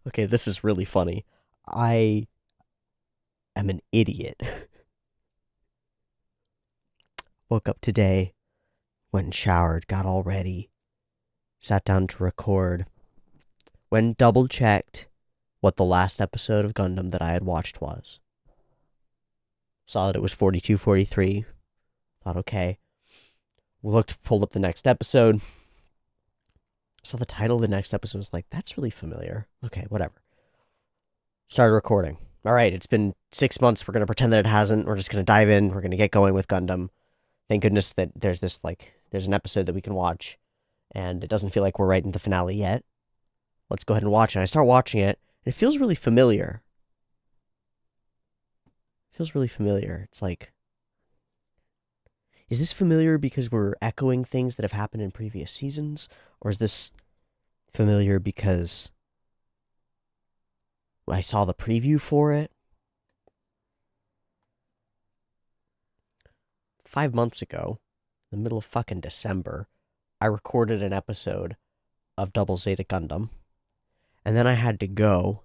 Okay, this is really funny. I am an idiot. Woke up today, went and showered, got all ready, sat down to record, went and double checked what the last episode of Gundam that I had watched was. Saw that it was 42-43. Thought, okay. Pulled up the next episode. Saw the title of the next episode, was like, that's really familiar. Okay, whatever. Started recording. All right, it's been 6 months. We're going to pretend that it hasn't. We're just going to dive in. We're going to get going with Gundam. Thank goodness that there's an episode that we can watch, and it doesn't feel like we're right in the finale yet. Let's go ahead and watch it. And I start watching it, and it feels really familiar. It's like, is this familiar because we're echoing things that have happened in previous seasons? Or is this familiar because I saw the preview for it? 5 months ago, in the middle of fucking December, I recorded an episode of Double Zeta Gundam. And then I had to go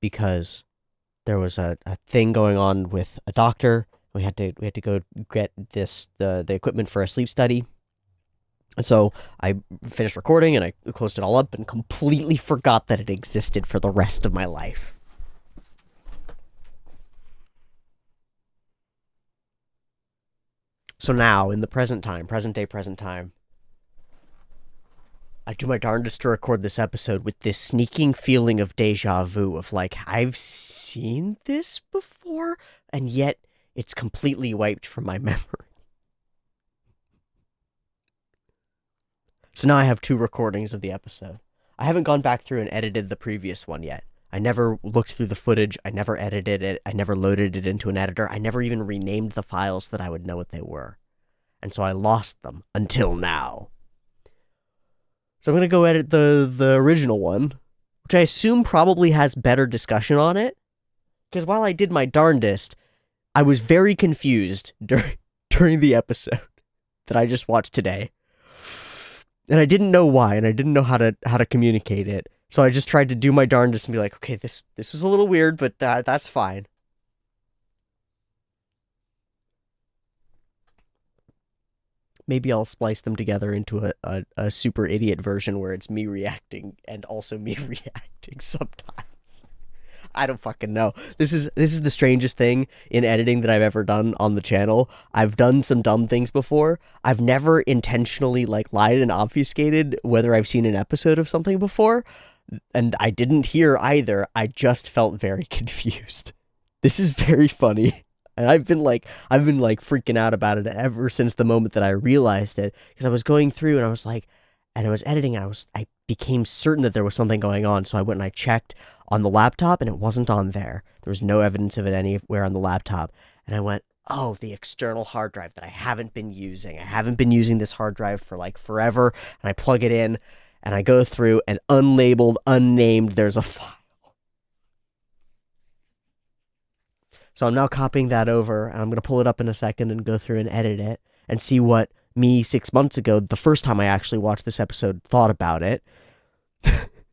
because there was a thing going on with a doctor. We had to go get the equipment for a sleep study. And so I finished recording and I closed it all up and completely forgot that it existed for the rest of my life. So now, in the present time, I do my darndest to record this episode with this sneaking feeling of deja vu, of like, I've seen this before, and yet it's completely wiped from my memory. So now I have two recordings of the episode. I haven't gone back through and edited the previous one yet. I never looked through the footage. I never edited it. I never loaded it into an editor. I never even renamed the files so that I would know what they were. And so I lost them until now. So I'm going to go edit the original one, which I assume probably has better discussion on it. Because while I did my darndest, I was very confused during the episode that I just watched today. And I didn't know why, and I didn't know how to communicate it. So I just tried to do my darndest and be like, okay, this was a little weird, but that's fine. Maybe I'll splice them together into a super idiot version where it's me reacting and also me reacting sometimes. I don't fucking know. This is the strangest thing in editing that I've ever done on the channel. I've done some dumb things before. I've never intentionally lied and obfuscated whether I've seen an episode of something before, and I didn't hear either. I just felt very confused. This is very funny. And I've been freaking out about it ever since the moment that I realized it, because I was going through and I was like, and I was editing and I became certain that there was something going on. So I went and I checked on the laptop and it wasn't on there. There was no evidence of it anywhere on the laptop. And I went, oh, the external hard drive that I haven't been using. I haven't been using this hard drive for forever. And I plug it in and I go through and unlabeled, unnamed, there's a file. So I'm now copying that over, and I'm going to pull it up in a second and go through and edit it and see what me 6 months ago, the first time I actually watched this episode, thought about it.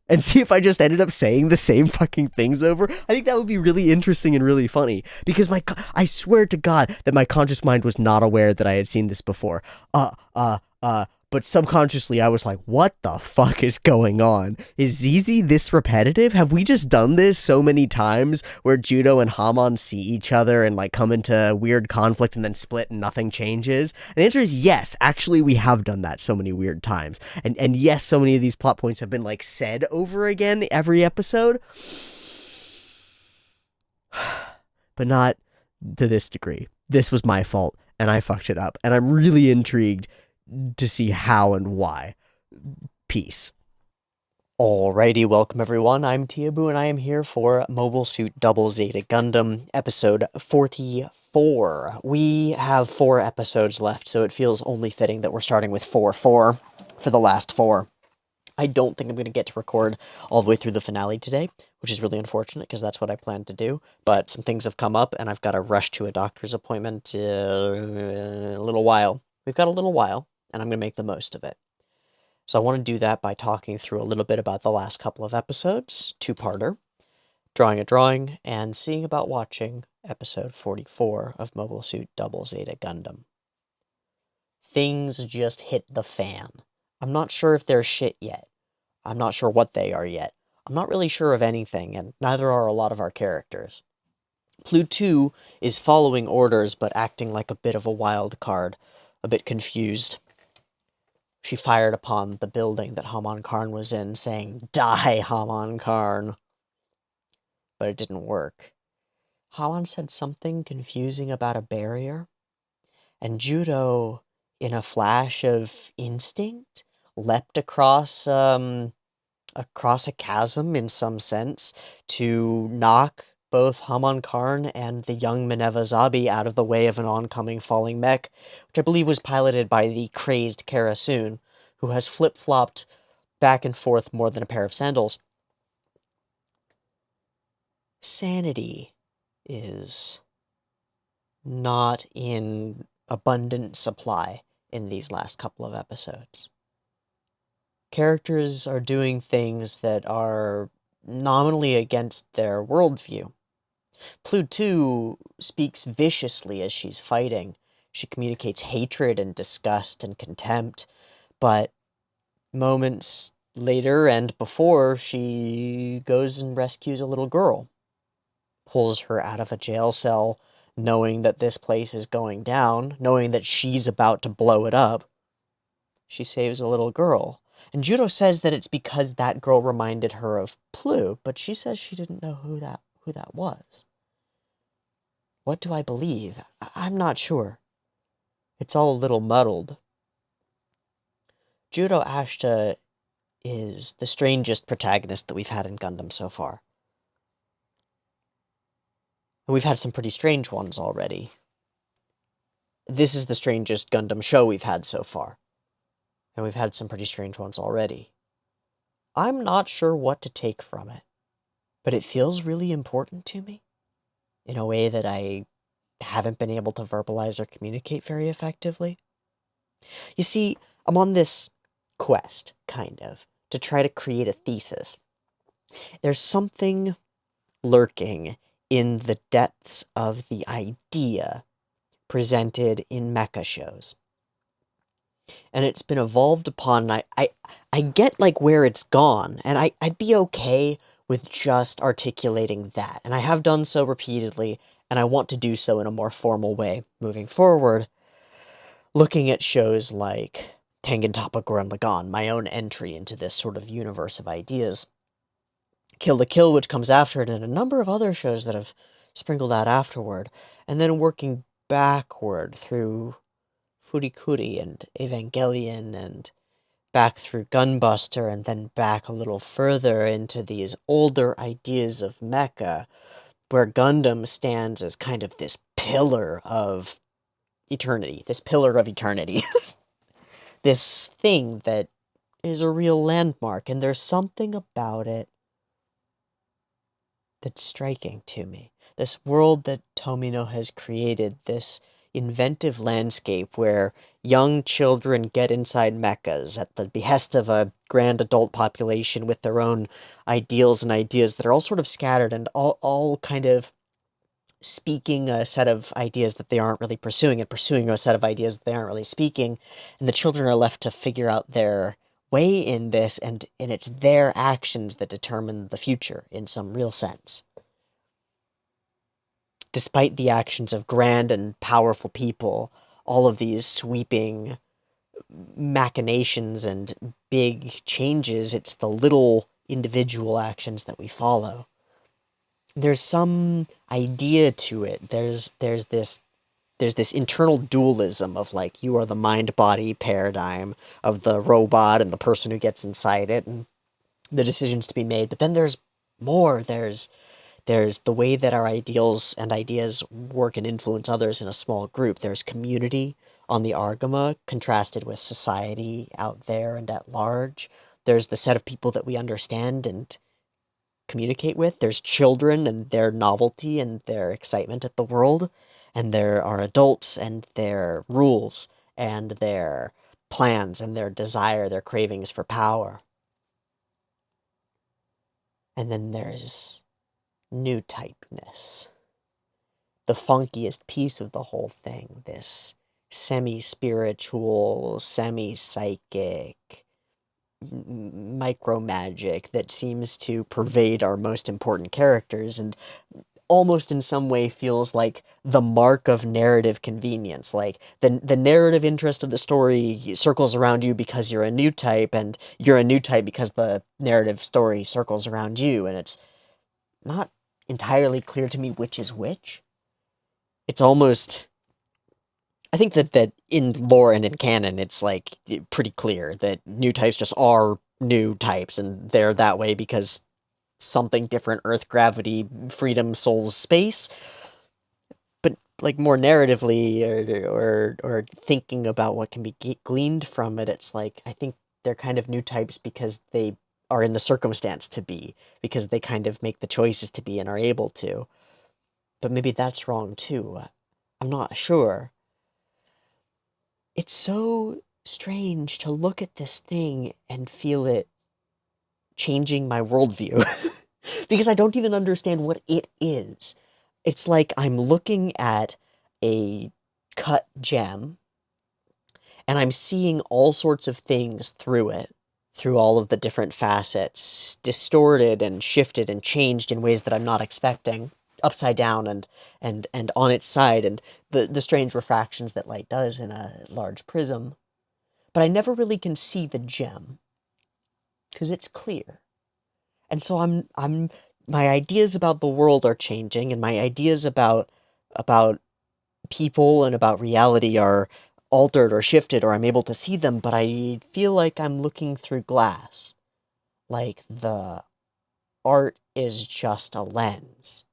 And see if I just ended up saying the same fucking things over. I think that would be really interesting and really funny, because I swear to God that my conscious mind was not aware that I had seen this before. But subconsciously I was like, what the fuck is going on? Is ZZ this repetitive? Have we just done this so many times where Judo and Hamon see each other and come into weird conflict and then split and nothing changes? And the answer is yes. Actually, we have done that so many weird times. And yes, so many of these plot points have been said over again every episode. But not to this degree. This was my fault and I fucked it up. And I'm really intrigued to see how and why. Peace. Alrighty, welcome everyone. I'm Teeaboo and I am here for Mobile Suit Double Zeta Gundam, episode 44. We have 4 episodes left, so it feels only fitting that we're starting with 4-4 for the last 4. I don't think I'm going to get to record all the way through the finale today, which is really unfortunate because that's what I planned to do, but some things have come up and I've got to rush to a doctor's appointment in a little while. We've got a little while, and I'm going to make the most of it. So I want to do that by talking through a little bit about the last couple of episodes, two-parter, drawing a drawing, and seeing about watching episode 44 of Mobile Suit Double Zeta Gundam. Things just hit the fan. I'm not sure if they're shit yet. I'm not sure what they are yet. I'm not really sure of anything, and neither are a lot of our characters. Plu-2 is following orders, but acting like a bit of a wild card, a bit confused. She fired upon the building that Haman Karn was in, saying, "Die, Haman Karn!" But it didn't work. Haman said something confusing about a barrier, and Judo, in a flash of instinct, leapt across a chasm in some sense to knock both Haman Karn and the young Minerva Zabi out of the way of an oncoming falling mech, which I believe was piloted by the crazed Karasun, who has flip-flopped back and forth more than a pair of sandals. Sanity is not in abundant supply in these last couple of episodes. Characters are doing things that are nominally against their worldview. Plu-2 speaks viciously as she's fighting. She communicates hatred and disgust and contempt, but moments later and before, she goes and rescues a little girl, pulls her out of a jail cell, knowing that this place is going down, knowing that she's about to blow it up. She saves a little girl. And Judo says that it's because that girl reminded her of Plu, but she says she didn't know who that was. What do I believe? I'm not sure. It's all a little muddled. Judo Ashta is the strangest protagonist that we've had in Gundam so far. And we've had some pretty strange ones already. This is the strangest Gundam show we've had so far. And we've had some pretty strange ones already. I'm not sure what to take from it, but it feels really important to me in a way that I haven't been able to verbalize or communicate very effectively. You see, I'm on this quest, kind of, to try to create a thesis. There's something lurking in the depths of the idea presented in mecha shows. And it's been evolved upon, and I get, like, where it's gone, and I'd be okay with just articulating that. And I have done so repeatedly, and I want to do so in a more formal way moving forward, looking at shows like Tengen Toppa Gurren Lagann, my own entry into this sort of universe of ideas, Kill la Kill, which comes after it, and a number of other shows that have sprinkled out afterward, and then working backward through Furikuri and Evangelion, and back through Gunbuster, and then back a little further into these older ideas of mecha, where Gundam stands as kind of this pillar of eternity, this thing that is a real landmark, and there's something about it that's striking to me. This world that Tomino has created, this inventive landscape where young children get inside mechas at the behest of a grand adult population with their own ideals and ideas that are all sort of scattered and all kind of speaking a set of ideas that they aren't really pursuing and pursuing a set of ideas that they aren't really speaking, and the children are left to figure out their way in this, and it's their actions that determine the future in some real sense. Despite the actions of grand and powerful people, all of these sweeping machinations and big changes, it's the little individual actions that we follow. There's some idea to it. There's this internal dualism of, like, you are the mind-body paradigm of the robot and the person who gets inside it and the decisions to be made. But then there's more. There's the way that our ideals and ideas work and influence others in a small group. There's community on the Argama contrasted with society out there and at large. There's the set of people that we understand and communicate with. There's children and their novelty and their excitement at the world. And there are adults and their rules and their plans and their desire, their cravings for power. And then there's new typeness. The funkiest piece of the whole thing, this semi-spiritual, semi-psychic, micro-magic that seems to pervade our most important characters and almost in some way feels like the mark of narrative convenience. Like, the narrative interest of the story circles around you because you're a new type, and you're a new type because the narrative story circles around you, and it's not entirely clear to me which is which. It's almost... I think that in lore and in canon, it's, like, pretty clear that new types just are new types, and they're that way because something different, Earth, gravity, freedom, souls, space. But, like, more narratively, or thinking about what can be gleaned from it, it's like, I think they're kind of new types because they are in the circumstance to be, because they kind of make the choices to be and are able to. But maybe that's wrong, too. I'm not sure. It's so strange to look at this thing and feel it changing my worldview. Because I don't even understand what it is. It's like I'm looking at a cut gem, and I'm seeing all sorts of things through it, through all of the different facets, distorted and shifted and changed in ways that I'm not expecting, upside down and on its side, and the strange refractions that light does in a large prism. But I never really can see the gem, because it's clear. And so my ideas about the world are changing, and my ideas about people and about reality are altered or shifted, or I'm able to see them, but I feel like I'm looking through glass. Like the art is just a lens.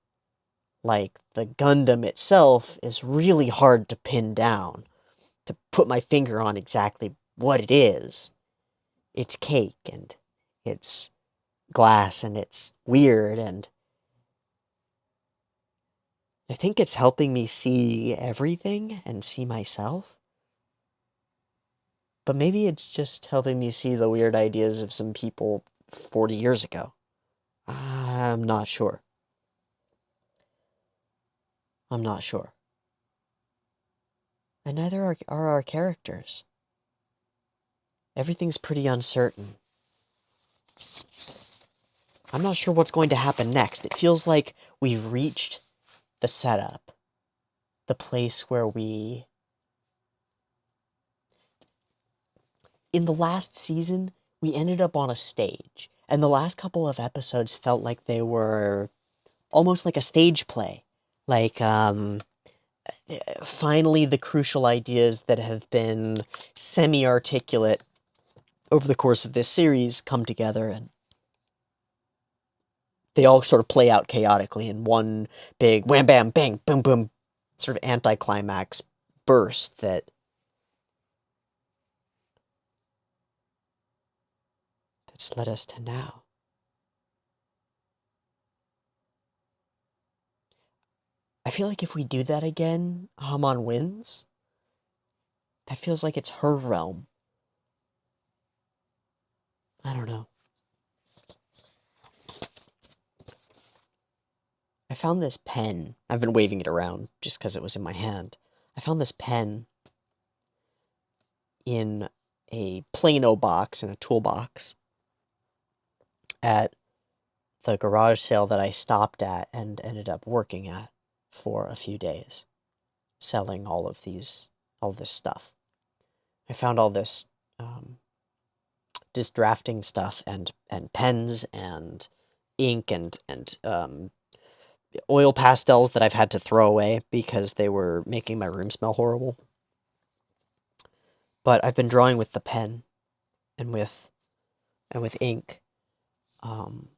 Like the Gundam itself is really hard to pin down, to put my finger on exactly what it is. It's cake, and it's glass, and it's weird, and I think it's helping me see everything and see myself. But maybe it's just helping me see the weird ideas of some people 40 years ago. I'm not sure. I'm not sure. And neither are our characters. Everything's pretty uncertain. I'm not sure what's going to happen next. It feels like we've reached the setup. The place where we... In the last season, we ended up on a stage. And the last couple of episodes felt like they were almost like a stage play. Like, finally the crucial ideas that have been semi-articulate over the course of this series come together, and they all sort of play out chaotically in one big wham bam bang boom boom sort of anticlimax burst that's led us to now. I feel like if we do that again, Haman wins. That feels like it's her realm. I don't know. I found this pen. I've been waving it around just because it was in my hand. I found this pen in a Plano box, in a toolbox, at the garage sale that I stopped at and ended up working at for a few days, selling all this stuff. I found all this, just drafting stuff, and pens, and ink, and oil pastels that I've had to throw away because they were making my room smell horrible. But I've been drawing with the pen, and with ink, and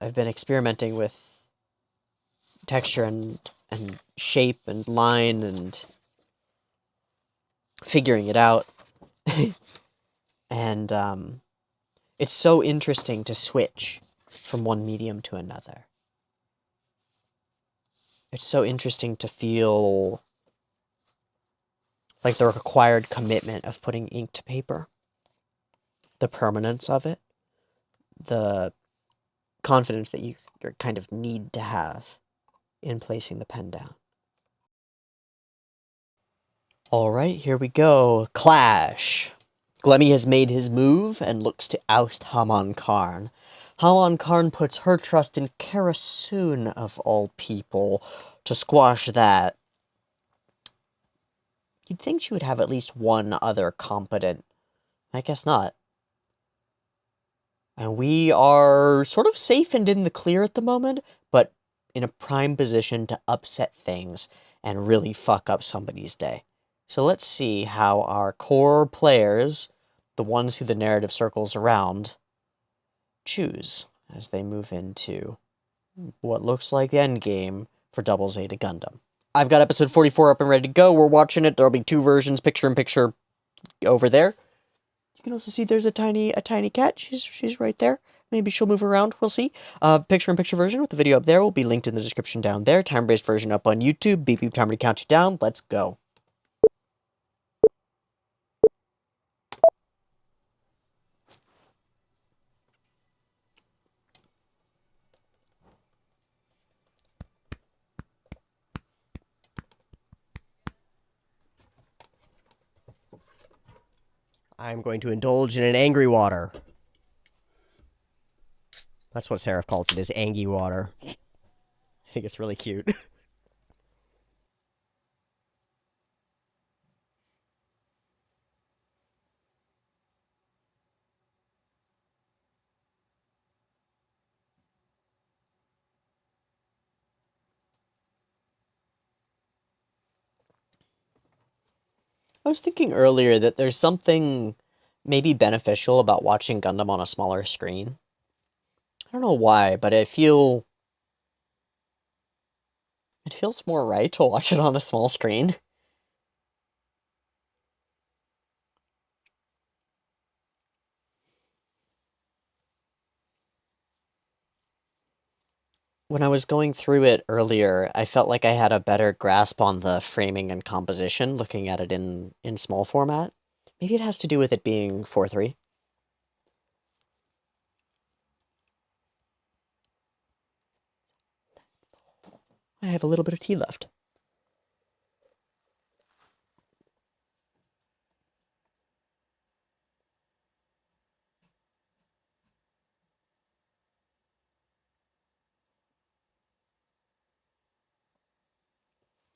I've been experimenting with texture and shape and line and figuring it out. And it's so interesting to switch from one medium to another. It's so interesting to feel Like the required commitment of putting ink to paper, the permanence of it, the confidence that you kind of need to have in placing the pen down. Alright, here we go. Clash. Glemmy has made his move and looks to oust Haman Karn. Haman Karn puts her trust in Karasun, of all people, to squash that. You'd think she would have at least one other competent. I guess not. And we are sort of safe and in the clear at the moment, but in a prime position to upset things and really fuck up somebody's day. So let's see how our core players, the ones who the narrative circles around, choose as they move into what looks like the endgame for Double Zeta Gundam. I've got episode 44 up and ready to go. We're watching it. There'll be two versions, picture-in-picture over there. You can also see there's a tiny cat. She's right there. Maybe she'll move around. We'll see. Picture-in-picture version with the video up there will be linked in the description down there. Time-based version up on YouTube. Beep beep timer to count you down. Let's go. I'm going to indulge in an angry water. That's what Seraph calls it, is angy water. I think it's really cute. I was thinking earlier that there's something maybe beneficial about watching Gundam on a smaller screen. I don't know why, but it feels more right to watch it on a small screen. When I was going through it earlier, I felt like I had a better grasp on the framing and composition looking at it in small format. Maybe it has to do with it being 4:3. I have a little bit of tea left.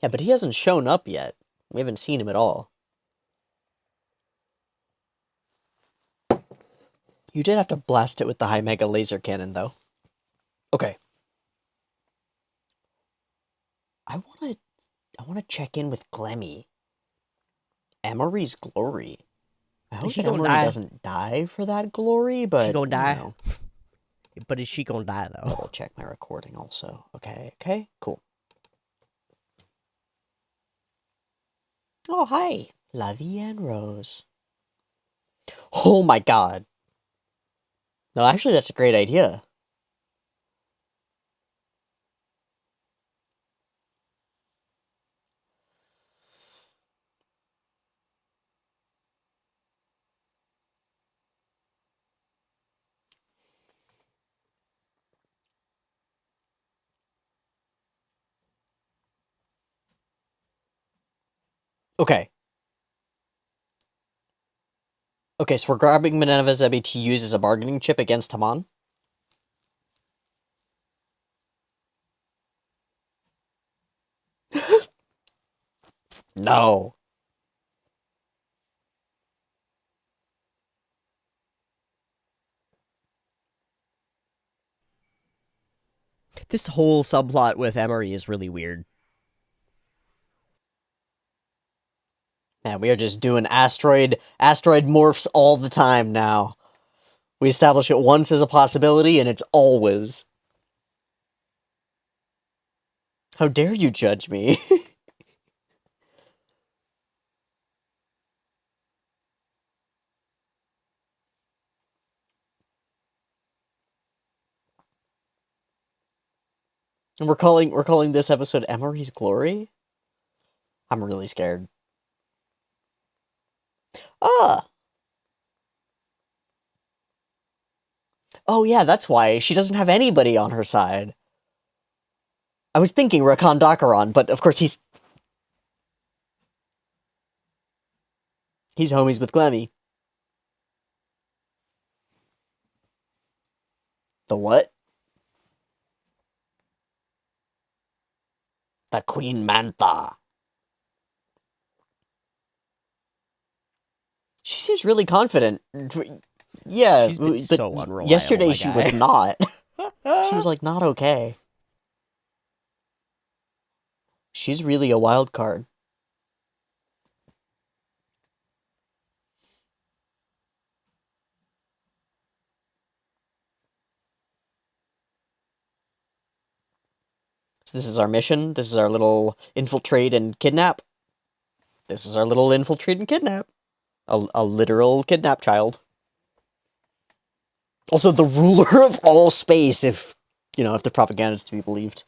Yeah, but he hasn't shown up yet. We haven't seen him at all. You did have to blast it with the high mega laser cannon, though. Okay. I wanna check in with Glemmy. Emery's glory. I hope She She that gonna Emery die. doesn't die for that glory, but gonna die. you know. But is she gonna die, though? Double check my recording also. Okay, cool. Oh, hi, Lovey and Rose. Oh my god. No, actually, that's a great idea. Okay. Okay, so we're grabbing Minerva Zebi to use as a bargaining chip against Haman. No. This whole subplot with Emery is really weird. Man, we are just doing asteroid morphs all the time now. We establish it once as a possibility, and it's always. How dare you judge me? And we're calling this episode Emery's Glory? I'm really scared. Ah. Oh yeah, that's why. She doesn't have anybody on her side. I was thinking Rakan Dakaron, but of course he's homies with Glemmy. The what? The Queen Mantha. She seems really confident. Yeah, She's been but so unreliable, yesterday my she was guy. not. She was like not okay. She's really a wild card. So this is our mission. This is our little infiltrate and kidnap. This is our little infiltrate and kidnap. A literal kidnap child. Also the ruler of all space, if if the propaganda is to be believed.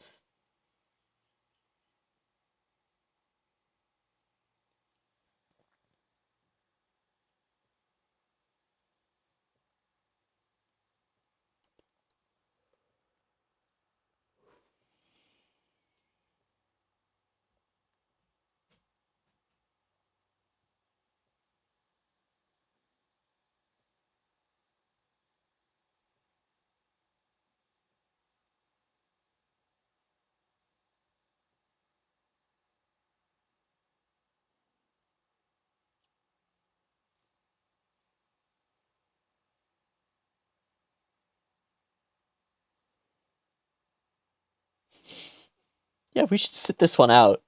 Yeah, we should sit this one out.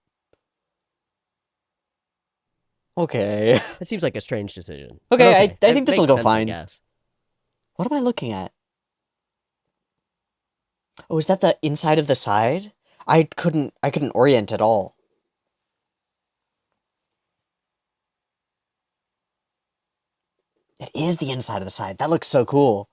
Okay. It seems like a strange decision. But Okay, okay, I it think this will makes go sense, I fine. guess. What am I looking at? Oh, is that the inside of the side? I couldn't orient at all. It is the inside of the side. That looks so cool.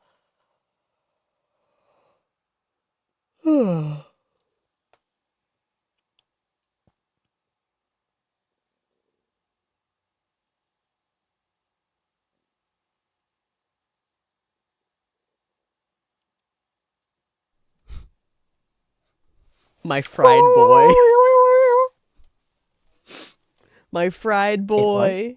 My fried boy. My fried Wait, what? boy.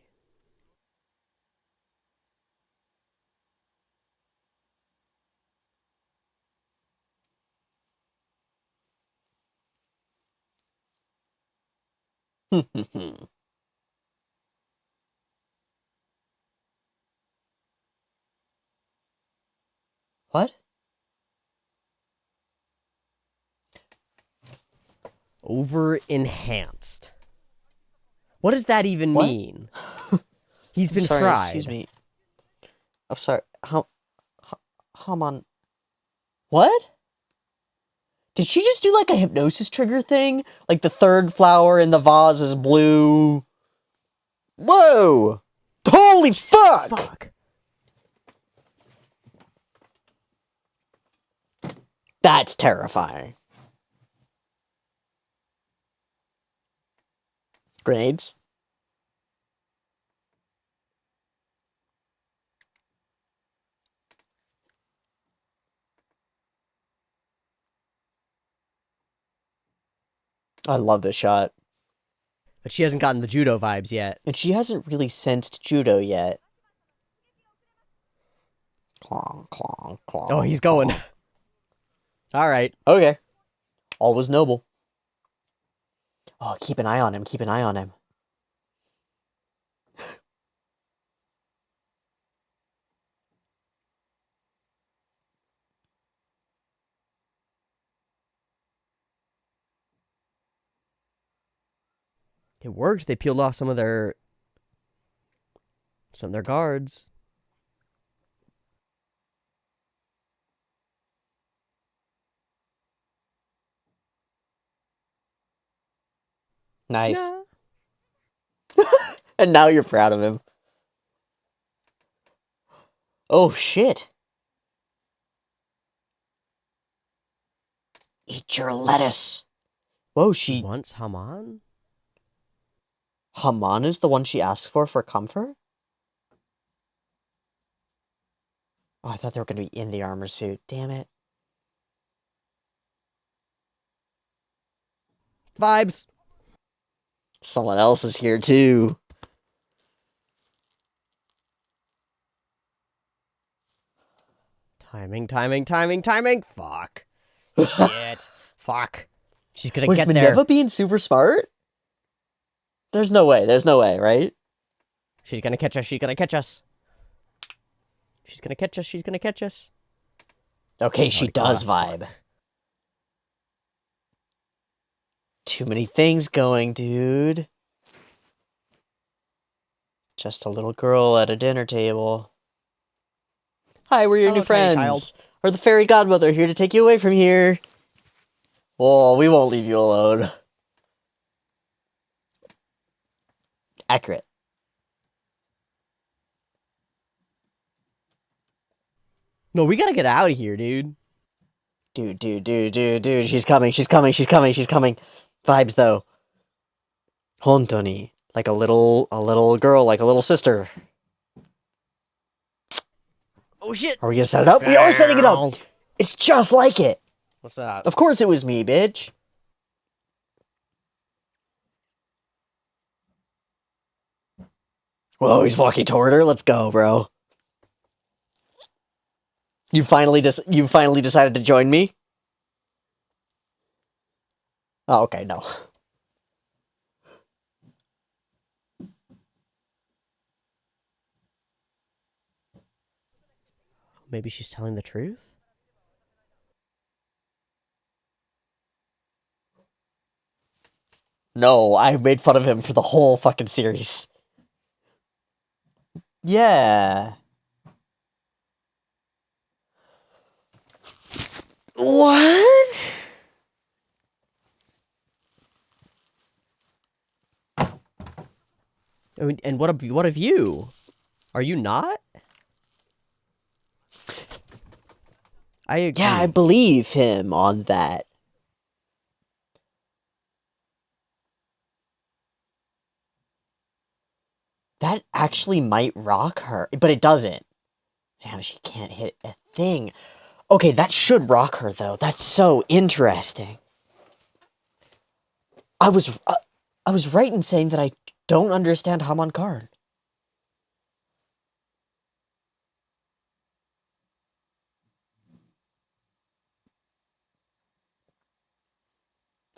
What? Over enhanced. What does that even What? mean? He's I'm been sorry, excuse fried. me. I'm sorry. How on? What? Did she just do like a hypnosis trigger thing? Like the third flower in the vase is blue. Whoa! Holy fuck! Fuck. That's terrifying. Grenades? I love this shot. But she hasn't gotten the judo vibes yet. And she hasn't really sensed judo yet. Clong, clong, Oh, clong, he's going. clong. All right. Okay. All was noble. Oh, keep an eye on him, keep an eye on him. It worked. They peeled off some of their guards. Nice. Yeah. And now you're proud of him. Oh, shit. Eat your lettuce. Whoa, She she... wants Haman? Haman is the one she asks for comfort? Oh, I thought they were going to be in the armor suit. Damn it. Vibes. Someone else is here, too. Timing, timing, timing, timing. Fuck. Shit. Fuck. She's gonna Was get there. Minerva being super smart? There's no way, right? She's gonna catch us. She's gonna catch us. She's gonna catch us. She's gonna catch us. Okay, she does vibe. Fuck. Too many things going, dude. Just a little girl at a dinner table. Hi, we're your Hello, new tiny friends. We're the fairy godmother here to take you away from here. Oh, we won't leave you alone. Accurate. No, we gotta get out of here, dude. Dude. She's coming. Vibes, though. Hontoni. Like a little girl, like a little sister. Oh shit. Are we gonna set it up? We are setting it up! It's just like it! What's that? Of course it was me, bitch. Whoa, he's walking toward her. Let's go, bro. You finally decided to join me? Oh, okay, no. Maybe she's telling the truth? No, I made fun of him for the whole fucking series. Yeah. What? I mean, and what of you? Are you not? I agree. Yeah, I believe him on that. That actually might rock her, but it doesn't. Damn, she can't hit a thing. Okay, that should rock her, though. That's so interesting. I was right in saying that I don't understand Hamon Karn.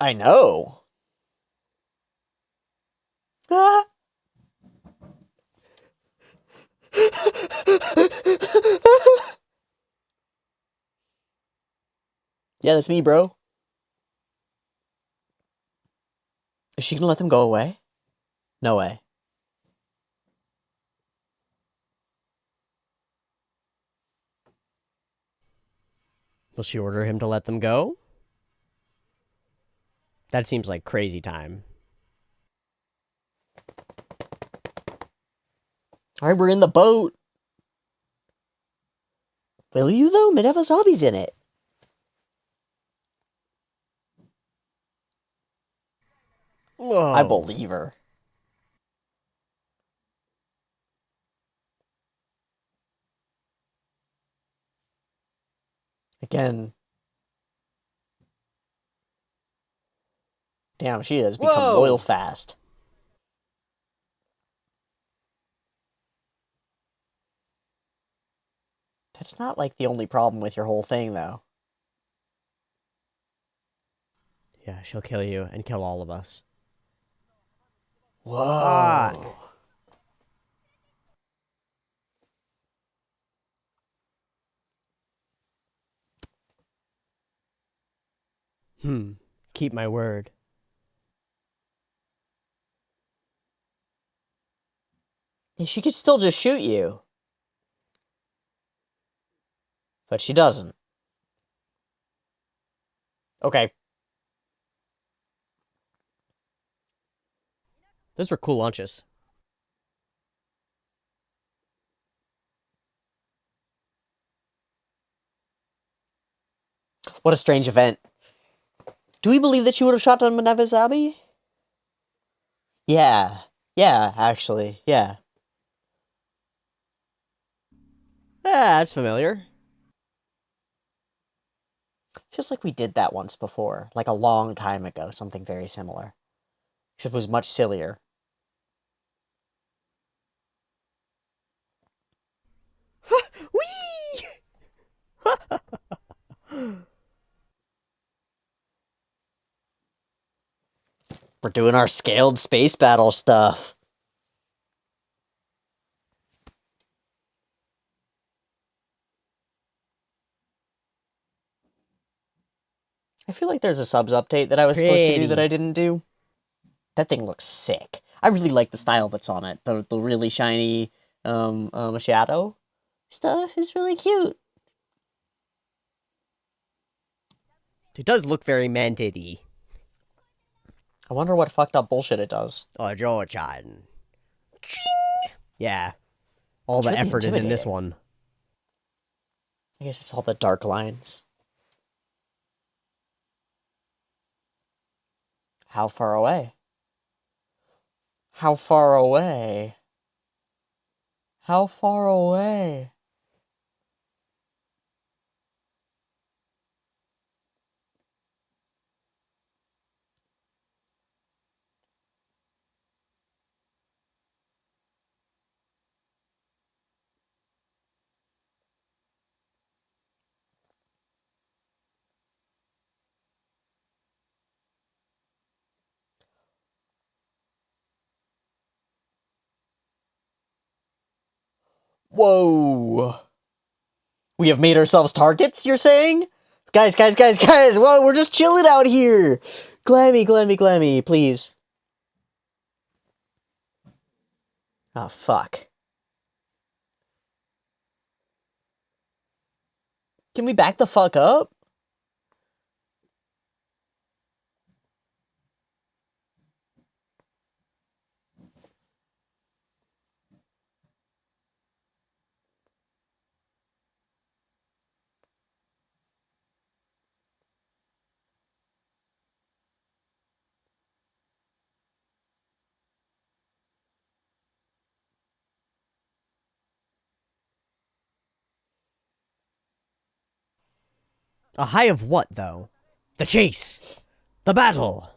I know. Ah. Yeah, that's me, bro. Is she gonna let them go away? No way. Will she order him to let them go? That seems like crazy time. Alright, we're in the boat. Will you, though? Minerva Zabi's in it. Whoa. I believe her. Again. Damn, she has become loyal Whoa. fast. That's not, like, the only problem with your whole thing, though. Yeah, she'll kill you and kill all of us. Whoa. Fuck. Keep my word. Yeah, she could still just shoot you. But she doesn't. Okay. Those were cool launches. What a strange event. Do we believe that she would have shot down Minerva Zabi? Yeah. Yeah, actually. Yeah. That's familiar. Feels like we did that once before, like a long time ago, something very similar. Except it was much sillier. Whee! We're doing our scaled space battle stuff. I feel like there's a subs update that I was supposed to do that I Pretty. didn't do. That thing looks sick. I really like the style that's on it. The really shiny shadow stuff is really cute. It does look very manted-y. I wonder what fucked up bullshit it does. Oh, Georgian. Yeah. All It's the really effort is in this intimidating. one. I guess it's all the dark lines. How far away? How far away? How far away? Whoa! We have made ourselves targets, you're saying? Guys, whoa, we're just chilling out here! Glammy, please. Oh, fuck. Can we back the fuck up? A high of what, though? The chase! The battle!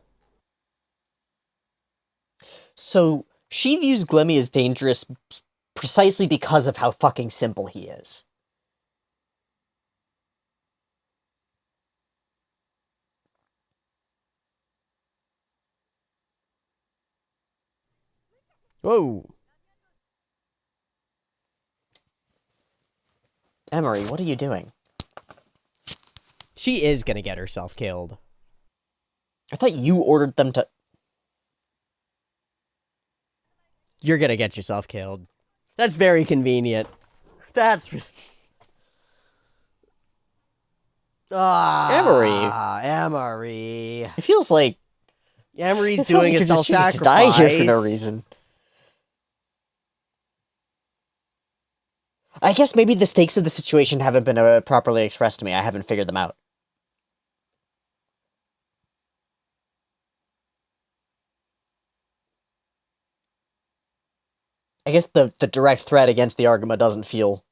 So, she views Glemmy as dangerous precisely because of how fucking simple he is. Whoa. Emery, what are you doing? She is gonna get herself killed. I thought you ordered them to... You're gonna get yourself killed. That's very convenient. That's... Emery! Emery. It feels like... Emery's It feels doing like a you're just choosing to die here for no self-sacrifice. reason. I guess maybe the stakes of the situation haven't been properly expressed to me. I haven't figured them out. I guess the direct threat against the Argama doesn't feel...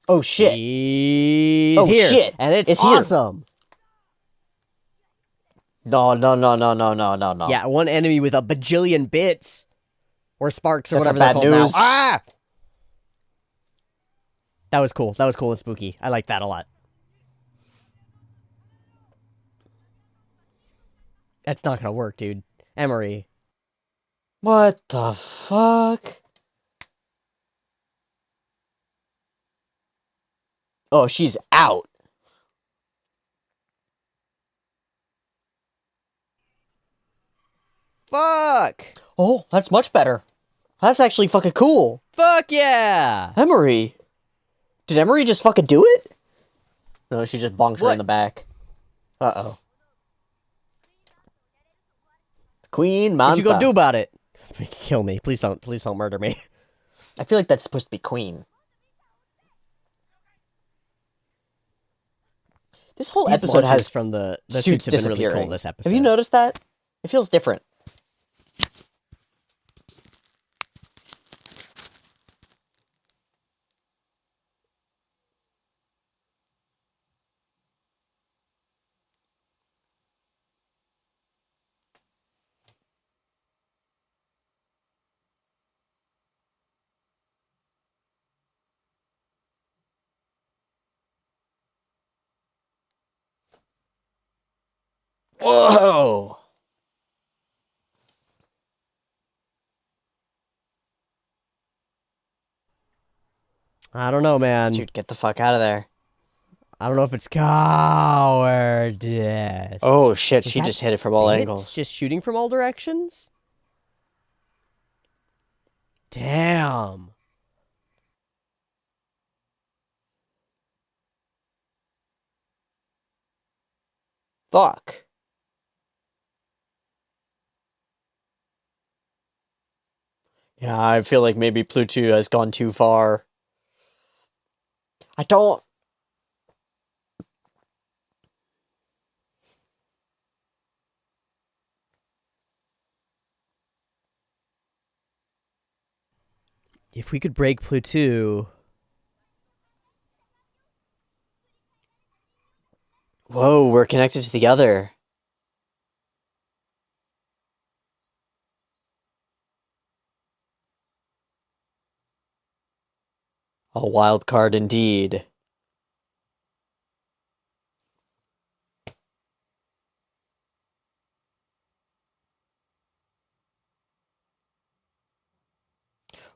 Oh shit! She's Oh here, shit! and it's It's here! awesome. No. No. Yeah, one enemy with a bajillion bits. Or sparks, or That's a whatever they're bad called now. news. Ah! That was cool. That was cool and spooky. I like that a lot. That's not gonna work, dude. Emery. What the fuck? Oh, she's out. Fuck! Oh, that's much better. That's actually fucking cool. Fuck yeah! Emery. Did Emery just fucking do it? No, she just bonked her in What? the back. Uh-oh. Queen What you gonna do Mantha. about it? Kill me. Please don't. Please don't murder me. I feel like that's supposed to be Queen. This whole These episode launches has from the suits suits have been really cool disappearing. this Have you episode. noticed that? It feels different. Whoa! I don't know, man. Dude, get the fuck out of there. I don't know if it's cowardice. Oh shit, Is she that just hit it from all bits angles. just shooting from all directions? Damn. Fuck. Yeah, I feel like maybe Pluto has gone too far. I don't... If we could break Pluto. Whoa, we're connected to the other. A wild card indeed.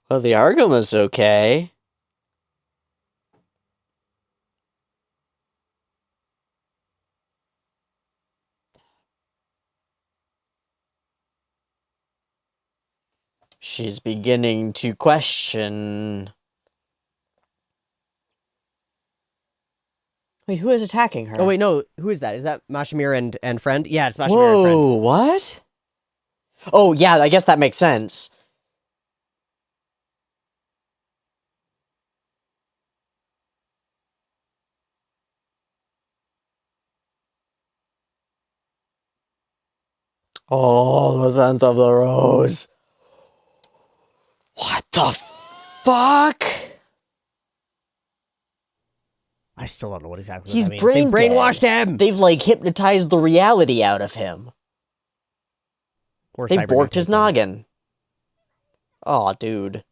Well, the Argoma's okay. She's beginning to question... Wait, who is attacking her? Oh wait, no. Who is that? Is that Mashimir and friend? Yeah, it's Mashimir and friend. Whoa, what? Oh, yeah, I guess that makes sense. Oh, the scent of the rose. What the fuck? I still don't know what exactly He's that means. They brain brainwashed dead. him. They've, like, hypnotized the reality out of him. Or They've borked his cybernetized him. noggin. Aw, dude.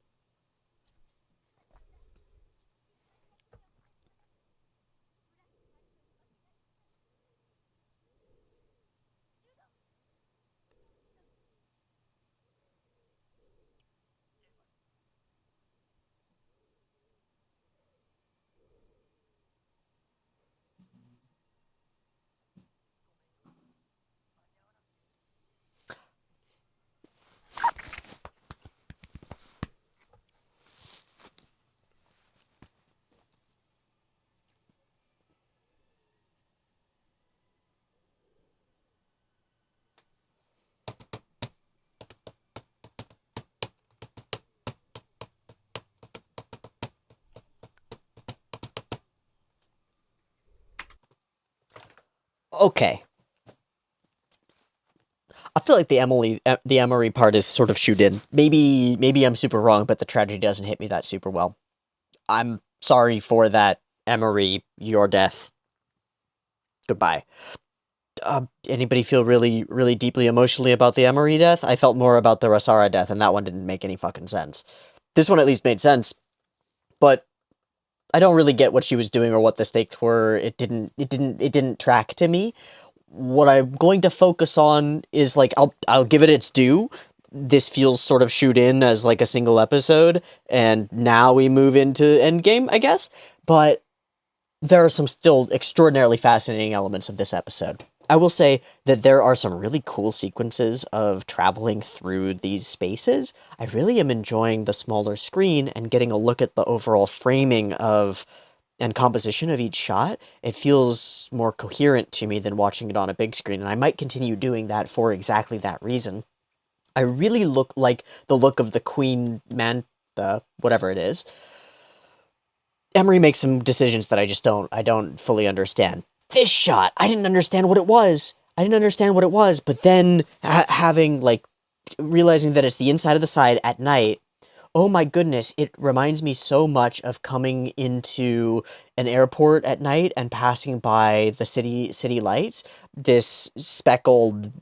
Okay. I feel like the Emery part is sort of shoot in. Maybe I'm super wrong, but the tragedy doesn't hit me that super well. I'm sorry for that, Emery. Your death. Goodbye. Anybody feel really, really deeply emotionally about the Emery death? I felt more about the Rasara death, and that one didn't make any fucking sense. This one at least made sense, but I don't really get what she was doing or what the stakes were. It didn't track to me. What I'm going to focus on is, like, I'll give it its due. This feels sort of shoot in as like a single episode, and now we move into Endgame, I guess. But there are some still extraordinarily fascinating elements of this episode. I will say that there are some really cool sequences of traveling through these spaces. I really am enjoying the smaller screen and getting a look at the overall framing of and composition of each shot, it feels more coherent to me than watching it on a big screen, and I might continue doing that for exactly that reason. I really like the look of the Queen Mantha, whatever it is. Emery makes some decisions that I don't fully understand. This shot, I didn't understand what it was. But then having, like, realizing that it's the inside of the side at night, oh my goodness, it reminds me so much of coming into an airport at night and passing by the city lights. This speckled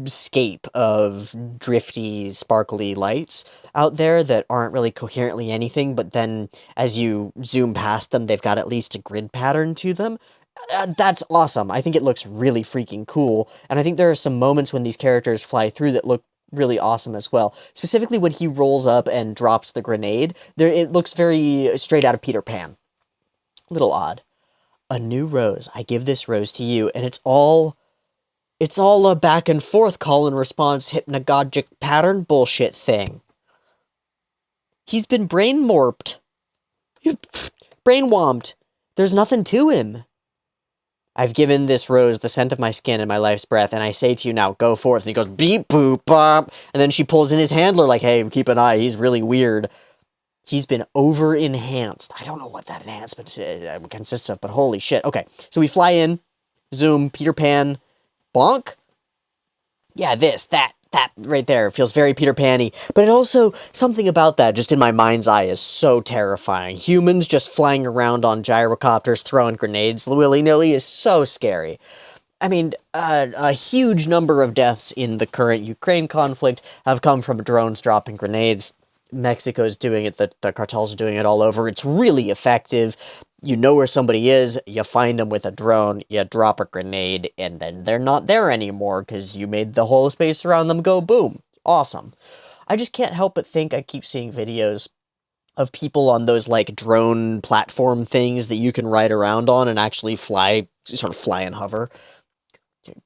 scape of drifty, sparkly lights out there that aren't really coherently anything, but then as you zoom past them, they've got at least a grid pattern to them. That's awesome. I think it looks really freaking cool, and I think there are some moments when these characters fly through that look really awesome as well. Specifically when he rolls up and drops the grenade, there it looks very straight out of Peter Pan. Little odd. A new rose. I give this rose to you, and it's all a back and forth call and response hypnagogic pattern bullshit thing. He's been brain morphed. Brain womped. There's nothing to him. I've given this rose the scent of my skin and my life's breath, and I say to you now, go forth. And he goes, beep, boop, bop. And then she pulls in his handler like, hey, keep an eye, he's really weird. He's been over-enhanced. I don't know what that enhancement consists of, but holy shit. Okay, so we fly in, zoom, Peter Pan, bonk. Yeah, that right there feels very Peter Pan-y. But it also, something about that, just in my mind's eye, is so terrifying. Humans just flying around on gyrocopters, throwing grenades willy-nilly is so scary. I mean, a huge number of deaths in the current Ukraine conflict have come from drones dropping grenades. Mexico's doing it, the cartels are doing it all over. It's really effective. You know where somebody is, you find them with a drone, you drop a grenade, and then they're not there anymore because you made the whole space around them go boom. Awesome. I just can't help but think I keep seeing videos of people on those, like, drone platform things that you can ride around on and actually fly, sort of fly and hover.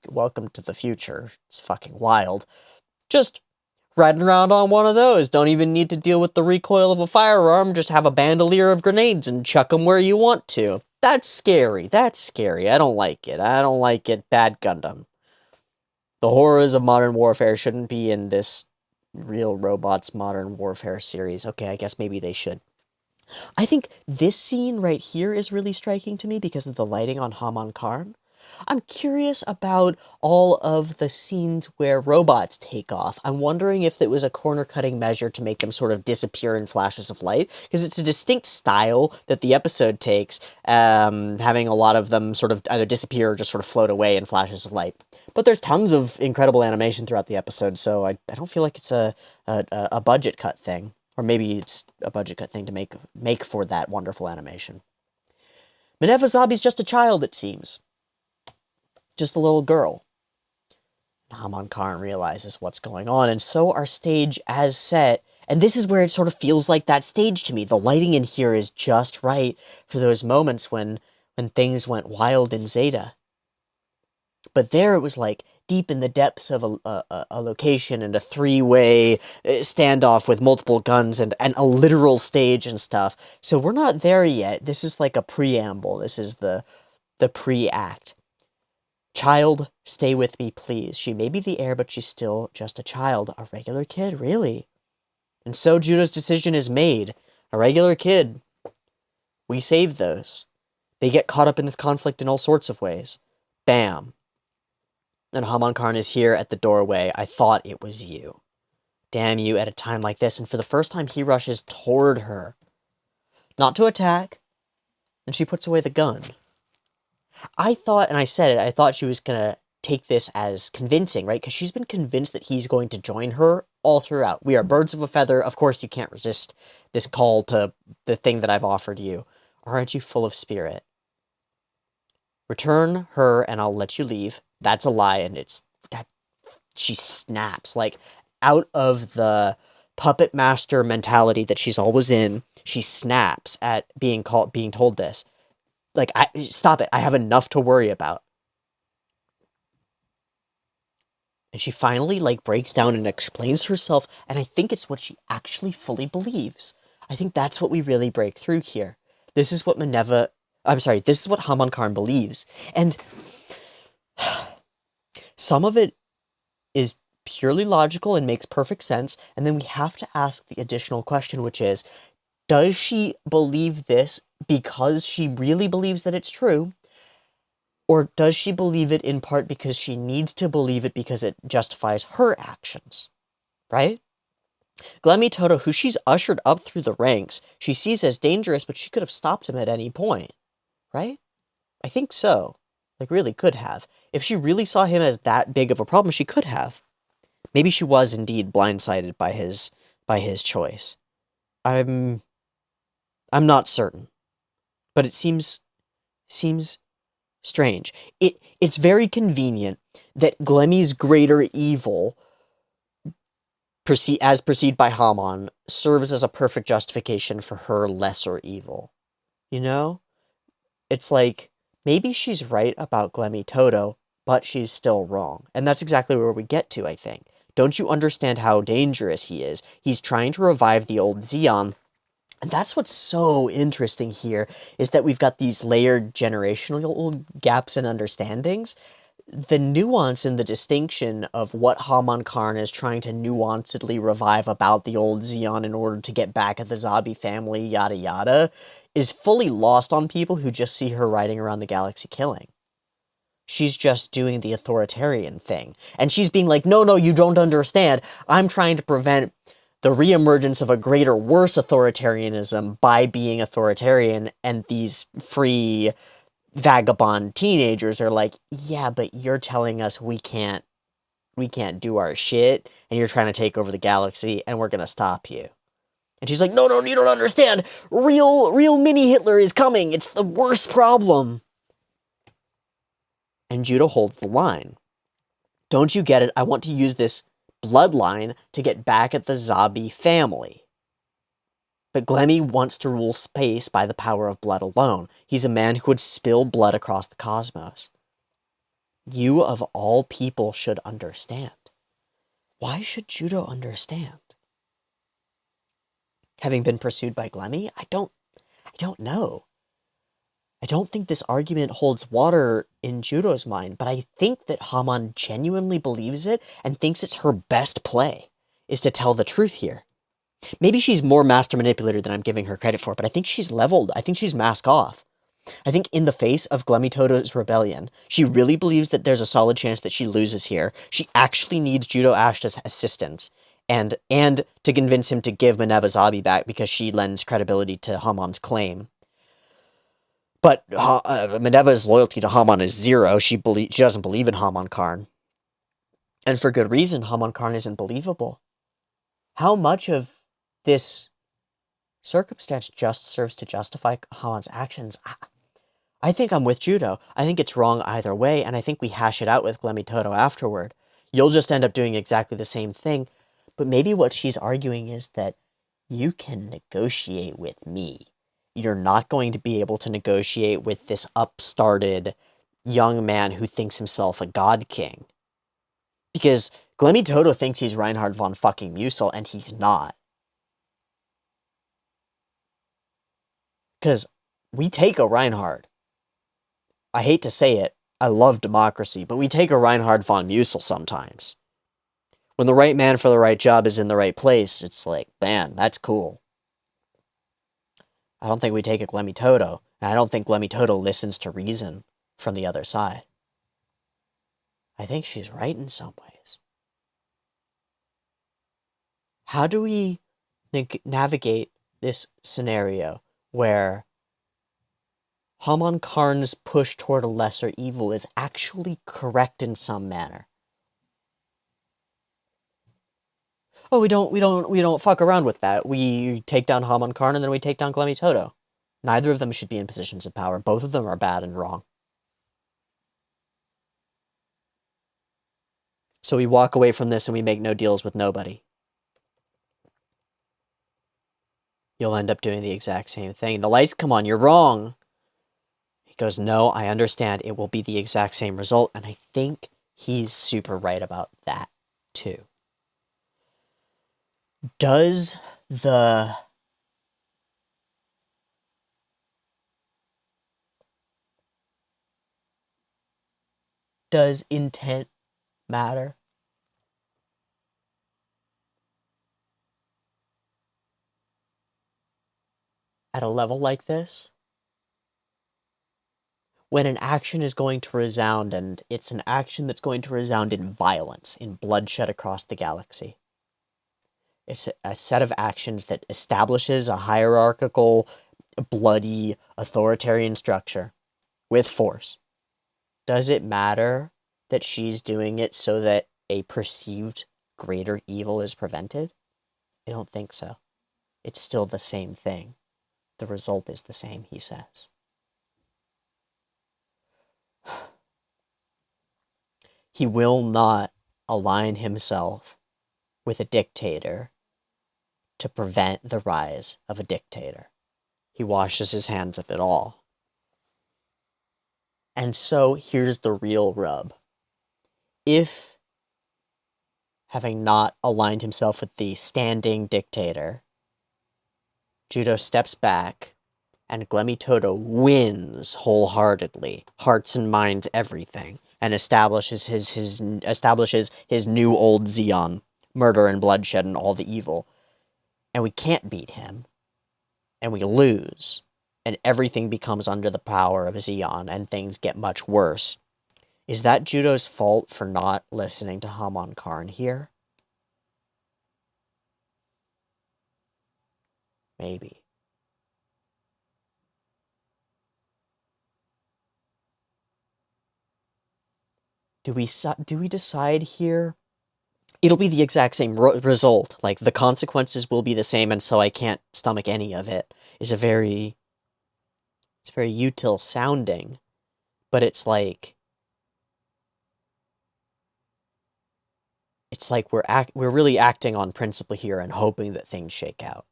Welcome to the future. It's fucking wild. Just riding around on one of those. Don't even need to deal with the recoil of a firearm. Just have a bandolier of grenades and chuck them where you want to. That's scary. That's scary. I don't like it. I don't like it. Bad Gundam. The horrors of modern warfare shouldn't be in this Real Robots Modern Warfare series. Okay, I guess maybe they should. I think this scene right here is really striking to me because of the lighting on Haman Karn. I'm curious about all of the scenes where robots take off. I'm wondering if it was a corner-cutting measure to make them sort of disappear in flashes of light, because it's a distinct style that the episode takes, having a lot of them sort of either disappear or just sort of float away in flashes of light. But there's tons of incredible animation throughout the episode, so I don't feel like it's a budget cut thing. Or maybe it's a budget cut thing to make for that wonderful animation. Minerva Zabi's just a child, it seems. Just a little girl. Haman Karn realizes what's going on, and so our stage as set, and this is where it sort of feels like that stage to me. The lighting in here is just right for those moments when things went wild in Zeta. But there it was like deep in the depths of a location and a three-way standoff with multiple guns and a literal stage and stuff. So we're not there yet. This is like a preamble. This is the pre-act. Child, stay with me, please. She may be the heir, but she's still just a child. A regular kid, really? And so Judo's decision is made. A regular kid. We save those. They get caught up in this conflict in all sorts of ways. Bam. And Haman Karn is here at the doorway. I thought it was you. Damn you at a time like this. And for the first time, he rushes toward her. Not to attack. And she puts away the gun. I thought, and I said it, I thought she was going to take this as convincing, right? Because she's been convinced that he's going to join her all throughout. We are birds of a feather. Of course, you can't resist this call to the thing that I've offered you. Aren't you full of spirit? Return her and I'll let you leave. That's a lie, and it's... that she snaps, like, out of the puppet master mentality that she's always in. She snaps at being told this. Like, stop it. I have enough to worry about. And she finally, like, breaks down and explains herself, and I think it's what she actually fully believes. I think that's what we really break through here. This is what Minerva I'm sorry, this is what Haman Karn believes. And some of it is purely logical and makes perfect sense, and then we have to ask the additional question, which is, does she believe this because she really believes that it's true, or does she believe it in part because she needs to believe it because it justifies her actions, right? Glemmy Toto, who she's ushered up through the ranks, she sees as dangerous, but she could have stopped him at any point, right? I think so. Like, really could have. If she really saw him as that big of a problem, she could have. Maybe she was indeed blindsided by his choice. I'm not certain, but it seems strange. It's very convenient that Glemmy's greater evil, as perceived by Haman, serves as a perfect justification for her lesser evil. You know? It's like, maybe she's right about Glemmy Toto, but she's still wrong. And that's exactly where we get to, I think. Don't you understand how dangerous he is? He's trying to revive the old Zeon. And that's what's so interesting here, is that we've got these layered generational gaps and understandings. The nuance and the distinction of what Haman Karn is trying to nuancedly revive about the old Zeon in order to get back at the Zabi family, yada yada, is fully lost on people who just see her riding around the galaxy killing. She's just doing the authoritarian thing. And she's being like, no, you don't understand. I'm trying to prevent the reemergence of a greater, worse authoritarianism by being authoritarian, and these free vagabond teenagers are like, yeah, but you're telling us we can't do our shit, and you're trying to take over the galaxy, and we're gonna stop you. And she's like, no, you don't understand. Real mini Hitler is coming. It's the worst problem. And Judo holds the line. Don't you get it? I want to use this bloodline to get back at the Zabi family. But Glemmy wants to rule space by the power of blood alone. He's a man who would spill blood across the cosmos. You, of all people, should understand. Why should Judo understand? Having been pursued by Glemmy? I don't know. I don't think this argument holds water in Judo's mind, but I think that Haman genuinely believes it and thinks it's her best play, is to tell the truth here. Maybe she's more master manipulator than I'm giving her credit for, but I think she's leveled. I think she's mask off. I think in the face of Glemmy Toto's rebellion, she really believes that there's a solid chance that she loses here. She actually needs Judo Ashta's assistance, and to convince him to give Minerva Zabi back because she lends credibility to Hamon's claim. But Minerva's loyalty to Haman is zero. She doesn't believe in Haman Karn. And for good reason. Haman Karn isn't believable. How much of this circumstance just serves to justify Haman's actions? I think I'm with Judo. I think it's wrong either way, and I think we hash it out with Glemmy Toto afterward. You'll just end up doing exactly the same thing, but maybe what she's arguing is that you can negotiate with me. You're not going to be able to negotiate with this upstarted young man who thinks himself a god king. Because Glemmy Toto thinks he's Reinhard von fucking Musel, and he's not. Because we take a Reinhard. I hate to say it, I love democracy, but we take a Reinhard von Musel sometimes. When the right man for the right job is in the right place, it's like, man, that's cool. I don't think we take a Glemmy Toto, and I don't think Glemmy Toto listens to reason from the other side. I think she's right in some ways. How do we navigate this scenario where Haman Karn's push toward a lesser evil is actually correct in some manner? Oh, we don't fuck around with that. We take down Haman Karn and then we take down Glemmy Toto. Neither of them should be in positions of power. Both of them are bad and wrong. So we walk away from this and we make no deals with nobody. You'll end up doing the exact same thing. The lights come on, you're wrong. He goes, no, I understand. It will be the exact same result. And I think he's super right about that, too. Does the Does intent matter? At a level like this? When an action is going to resound, and it's an action that's going to resound in violence, in bloodshed across the galaxy. It's a set of actions that establishes a hierarchical, bloody, authoritarian structure with force. Does it matter that she's doing it so that a perceived greater evil is prevented? I don't think so. It's still the same thing. The result is the same, he says. He will not align himself with a dictator to prevent the rise of a dictator. He washes his hands of it all. And so here's the real rub. If, having not aligned himself with the standing dictator, Judo steps back and Glemmy Toto wins wholeheartedly, hearts and minds, everything, and establishes his new old Zeon, murder and bloodshed and all the evil, and we can't beat him, and we lose, and everything becomes under the power of Zeon, and things get much worse. Is that Judo's fault for not listening to Hamon Karn here? Maybe. Do we decide here? It'll be the exact same result. Like, the consequences will be the same, and so I can't stomach any of it. It's very util sounding, but it's like we're really acting on principle here and hoping that things shake out.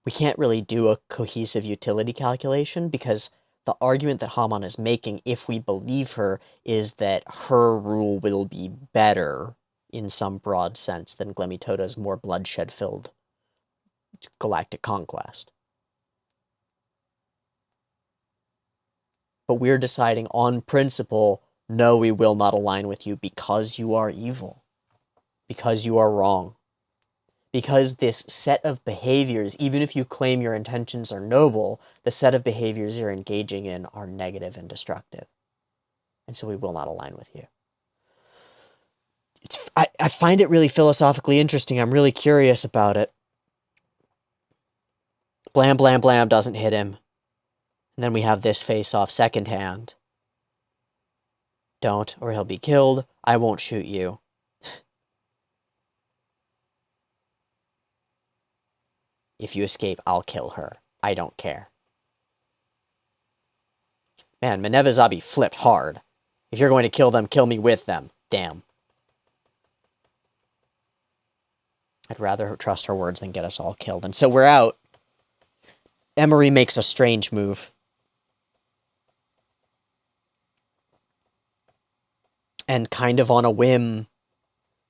We can't really do a cohesive utility calculation because the argument that Hamon is making, if we believe her, is that her rule will be better in some broad sense than Glemmy Toto's more bloodshed-filled galactic conquest. But we're deciding on principle, no, we will not align with you because you are evil. Because you are wrong. Because this set of behaviors, even if you claim your intentions are noble, the set of behaviors you're engaging in are negative and destructive. And so we will not align with you. I find it really philosophically interesting. I'm really curious about it. Blam, blam, blam doesn't hit him. And then we have this face-off second hand. Don't, or he'll be killed. I won't shoot you. If you escape, I'll kill her. I don't care. Man, Minevazabi flipped hard. If you're going to kill them, kill me with them. Damn. I'd rather trust her words than get us all killed. And so we're out. Emery makes a strange move. And kind of on a whim,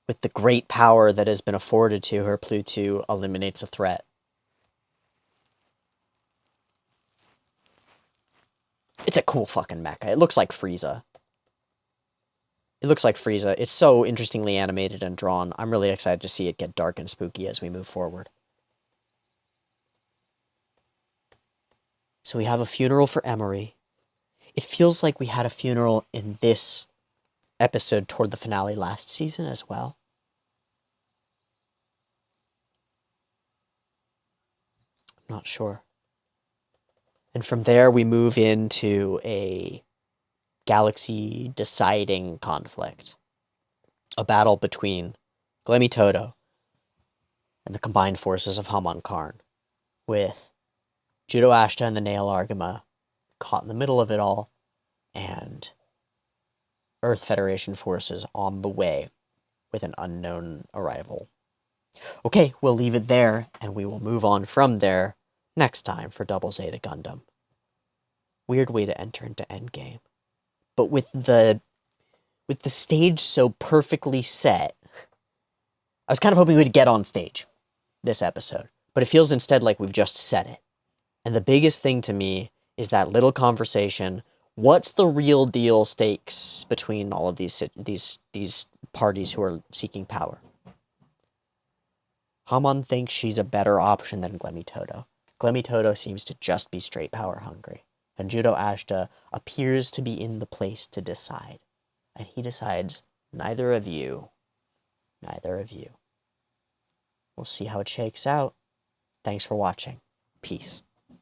with the great power that has been afforded to her, Pluto eliminates a threat. It's a cool fucking mecha. It looks like Frieza. It looks like Frieza. It's so interestingly animated and drawn. I'm really excited to see it get dark and spooky as we move forward. So we have a funeral for Emery. It feels like we had a funeral in this episode toward the finale last season as well. I'm not sure. And from there, we move into a galaxy-deciding conflict. A battle between Glemmy Toto and the combined forces of Hamon Karn, with Judo Ashta and the Nail Argama caught in the middle of it all, and Earth Federation forces on the way with an unknown arrival. Okay, we'll leave it there, and we will move on from there next time for Double Zeta Gundam. Weird way to enter into Endgame. But with the stage so perfectly set, I was kind of hoping we'd get on stage this episode, but it feels instead like we've just set it. And the biggest thing to me is that little conversation What's the real deal stakes between all of these parties who are seeking power? Hamon thinks she's a better option than Glemmy Toto. Glemmy Toto seems to just be straight power hungry, and Judo Ashta appears to be in the place to decide. And he decides, neither of you. We'll see how it shakes out. Thanks for watching. Peace.